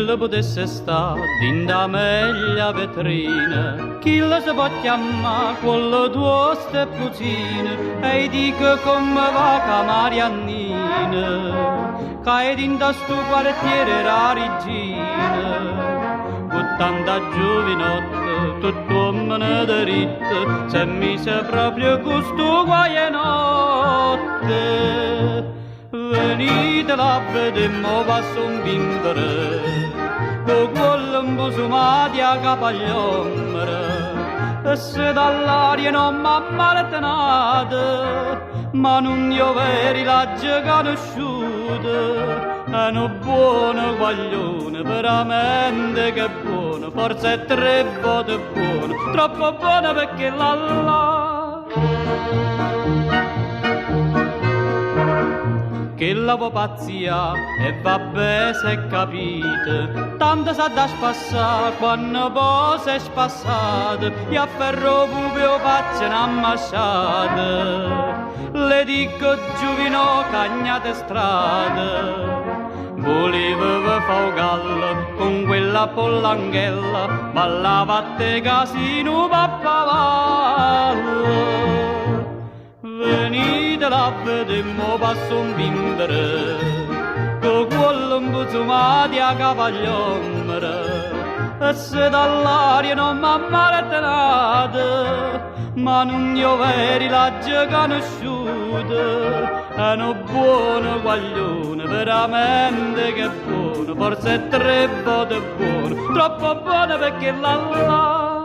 quello potesse stare in da meglio vetrina, chi lo si può chiamare quello tuo steppuzzino, e dico come va che Mariannina, che è in da sto quartiere la regina. Con tanta giovinotte, tutto uomo da ritto, si è mise proprio questo guai notte. Venite là, vedemmo passo un bimbere, con quello imbusumati a capagliombra, e se dall'aria non m'ha maltenate, ma non io veri la già conosciuta. È un buono guaglione, veramente che buono, forse è tre volte buono, troppo buono perché la che la può pazzia e vabbè se capite, tanto sa da spassare quando poi si è spassato, e a ferro pubio faccia un'ammasciata, le dico giuvino cagnate strade. Volevo fa un gallo con quella pollanghella, ballava a te casino pappavallo. Venite là, vedemmo passo un bimbere, con quello imbuzumati a capagliombra, e se dall'aria non m'ha maltenate, ma non io veri la già conosciuta. È un buono guaglione, veramente che buono, forse è tre volte buono, troppo buono perché la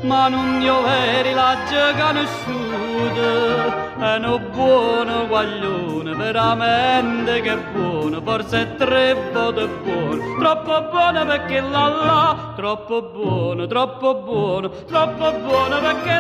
ma non io veri la già conosciuta. È un buono guaglione, veramente che buono, forse è tre volte buono, troppo buono perché troppo buono, troppo buono, troppo buono perché